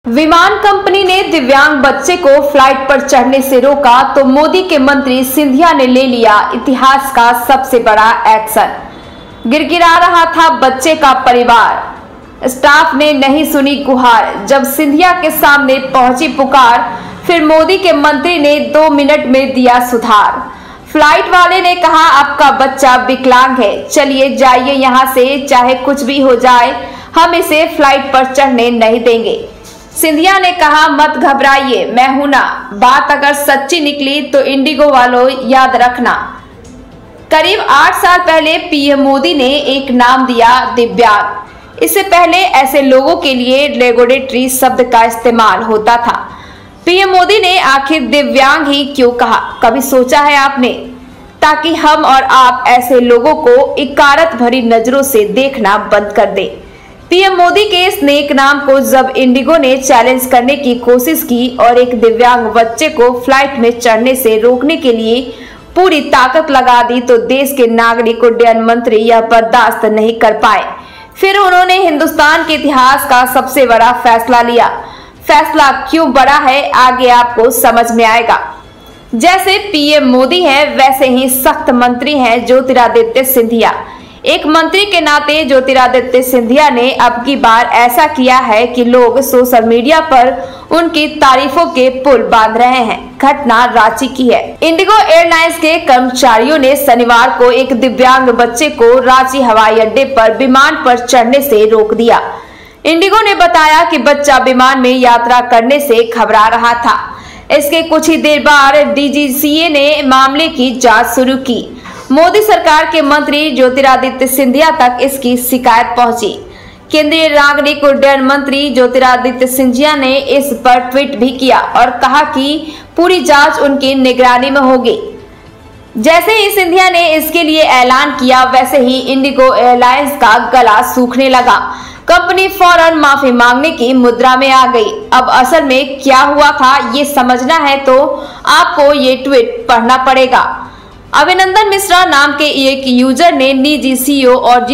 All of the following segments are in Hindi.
विमान कंपनी ने दिव्यांग बच्चे को फ्लाइट पर चढ़ने से रोका तो मोदी के मंत्री सिंधिया ने ले लिया इतिहास का सबसे बड़ा एक्शन। गिड़गिड़ा रहा था बच्चे का परिवार, स्टाफ ने नहीं सुनी गुहार। जब सिंधिया के सामने पहुंची पुकार, फिर मोदी के मंत्री ने 2 मिनट में दिया सुधार। फ्लाइट वाले ने कहा आपका बच्चा विकलांग है, चलिए जाइए यहाँ से, चाहे कुछ भी हो जाए हम इसे फ्लाइट पर चढ़ने नहीं देंगे। सिंधिया ने कहा मत घबराइए, मैं हूं ना, बात अगर सच्ची निकली तो इंडिगो वालों याद रखना। करीब 8 साल पहले पीएम मोदी ने एक नाम दिया दिव्यांग। इससे पहले ऐसे लोगों के लिए लेबोरेटरी शब्द का इस्तेमाल होता था। पीएम मोदी ने आखिर दिव्यांग ही क्यों कहा, कभी सोचा है आपने? ताकि हम और आप ऐसे लोगों को इकारत भरी नजरों से देखना बंद कर दे। पीएम मोदी के इस नेक नाम को जब इंडिगो ने चैलेंज करने की कोशिश की और एक दिव्यांग बच्चे को फ्लाइट में चढ़ने से रोकने के लिए पूरी ताकत लगा दी तो देश के नागरिक उड्डयन मंत्री यह बर्दाश्त नहीं कर पाए। फिर उन्होंने हिंदुस्तान के इतिहास का सबसे बड़ा फैसला लिया। फैसला क्यों बड़ा है आगे आपको समझ में आएगा। जैसे पीएम मोदी है वैसे ही सख्त मंत्री हैं ज्योतिरादित्य सिंधिया। एक मंत्री के नाते ज्योतिरादित्य सिंधिया ने अब की बार ऐसा किया है कि लोग सोशल मीडिया पर उनकी तारीफों के पुल बांध रहे हैं। घटना रांची की है। इंडिगो एयरलाइंस के कर्मचारियों ने शनिवार को एक दिव्यांग बच्चे को रांची हवाई अड्डे पर विमान पर चढ़ने से रोक दिया। इंडिगो ने बताया कि बच्चा विमान में यात्रा करने से घबरा रहा था। इसके कुछ ही देर बाद डीजीसीए ने मामले की जांच शुरू की। मोदी सरकार के मंत्री ज्योतिरादित्य सिंधिया तक इसकी शिकायत पहुंची। केंद्रीय नागरिक उड्डयन मंत्री ज्योतिरादित्य सिंधिया ने इस पर ट्वीट भी किया और कहा कि पूरी जांच उनकी निगरानी में होगी। जैसे ही सिंधिया ने इसके लिए ऐलान किया वैसे ही इंडिगो एयरलाइंस का गला सूखने लगा। कंपनी फौरन माफी मांगने की मुद्रा में आ गई। अब असल में क्या हुआ था ये समझना है तो आपको ये ट्वीट पढ़ना पड़ेगा। अभिनंदन मिश्रा नाम के एक यूजर ने निजी सीईओ और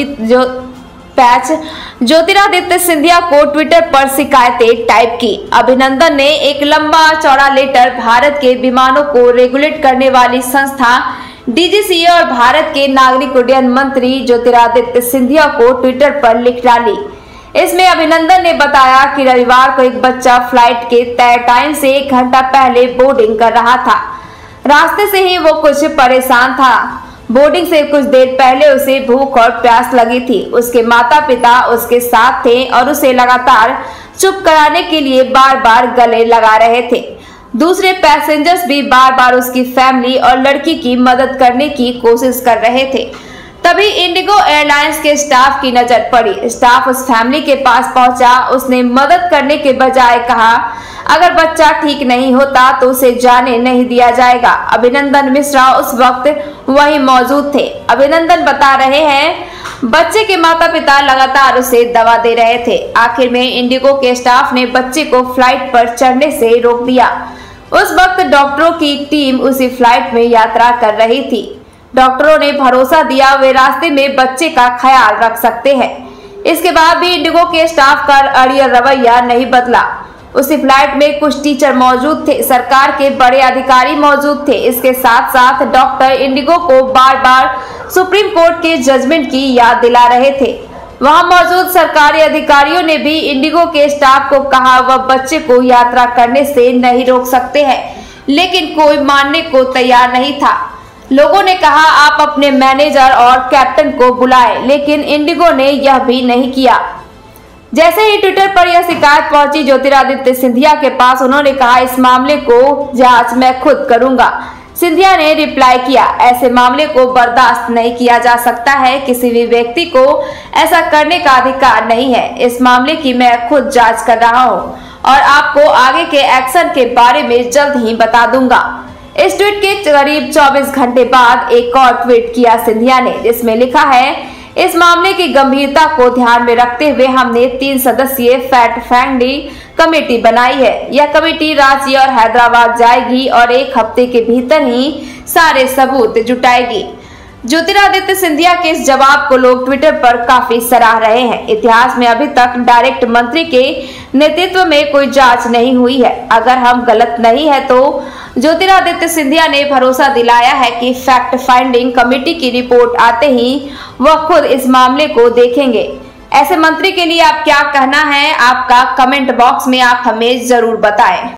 ज्योतिरादित्य सिंधिया को ट्विटर पर शिकायतें टाइप की। अभिनंदन ने एक लंबा चौड़ा लेटर भारत के विमानों को रेगुलेट करने वाली संस्था डीजीसीए और भारत के नागरिक उड्डयन मंत्री ज्योतिरादित्य सिंधिया को ट्विटर पर लिख डाली। इसमें अभिनंदन ने बताया कि रविवार को एक बच्चा फ्लाइट के तय टाइम से 1 घंटा पहले बोर्डिंग कर रहा था। रास्ते से ही वो कुछ परेशान था। बोर्डिंग से कुछ देर पहले उसे भूख और प्यास लगी थी। उसके माता पिता उसके साथ थे और उसे लगातार चुप कराने के लिए बार बार गले लगा रहे थे। दूसरे पैसेंजर्स भी बार बार उसकी फैमिली और लड़की की मदद करने की कोशिश कर रहे थे। तभी इंडिगो एयरलाइंस के स्टाफ की नजर पड़ी। स्टाफ उस फैमिली के पास पहुंचा। उसने मदद करने के बजाय कहा अगर बच्चा ठीक नहीं होता तो उसे जाने नहीं दिया जाएगा। अभिनंदन मिश्रा उस वक्त वहीं मौजूद थे। अभिनंदन बता रहे हैं बच्चे के माता पिता लगातार उसे दवा दे रहे थे। आखिर में इंडिगो के स्टाफ ने बच्चे को फ्लाइट पर चढ़ने से रोक दिया। उस वक्त डॉक्टरों की टीम उसी फ्लाइट में यात्रा कर रही थी। डॉक्टरों ने भरोसा दिया वे रास्ते में बच्चे का ख्याल रख सकते हैं। इसके बाद भी इंडिगो के स्टाफ का अड़ियल रवैया नहीं बदला। उसी फ्लाइट में कुछ टीचर मौजूद थे, सरकार के बड़े अधिकारी मौजूद थे। इसके साथ साथ डॉक्टर इंडिगो को बार बार सुप्रीम कोर्ट के जजमेंट की याद दिला रहे थे। वहां मौजूद सरकारी अधिकारियों ने भी इंडिगो के स्टाफ को कहा वह बच्चे को यात्रा करने से नहीं रोक सकते हैं, लेकिन कोई मानने को तैयार नहीं था। लोगों ने कहा आप अपने मैनेजर और कैप्टन को बुलाएं, लेकिन इंडिगो ने यह भी नहीं किया। जैसे ही ट्विटर पर यह शिकायत पहुंची ज्योतिरादित्य सिंधिया के पास, उन्होंने कहा इस मामले को जांच मैं खुद करूंगा। सिंधिया ने रिप्लाई किया ऐसे मामले को बर्दाश्त नहीं किया जा सकता है। किसी भी व्यक्ति को ऐसा करने का अधिकार नहीं है। इस मामले की मैं खुद जांच कर रहा हूं और आपको आगे के एक्शन के बारे में जल्द ही बता दूंगा। इस ट्वीट के करीब 24 घंटे बाद एक और ट्वीट किया सिंधिया ने, जिसमें लिखा है इस मामले की गंभीरता को ध्यान में रखते हुए हमने 3 सदस्यीय फैक्ट फाइंडिंग कमेटी बनाई है। यह कमेटी रांची और हैदराबाद जाएगी और 1 हफ्ते के भीतर ही सारे सबूत जुटाएगी। ज्योतिरादित्य सिंधिया के इस जवाब को लोग ट्विटर पर काफी सराह रहे हैं। इतिहास में अभी तक डायरेक्ट मंत्री के नेतृत्व में कोई जांच नहीं हुई है। अगर हम गलत नहीं है तो ज्योतिरादित्य सिंधिया ने भरोसा दिलाया है कि फैक्ट फाइंडिंग कमेटी की रिपोर्ट आते ही वह खुद इस मामले को देखेंगे। ऐसे मंत्री के लिए आप क्या कहना है आपका, कमेंट बॉक्स में आप हमें जरूर बताएं।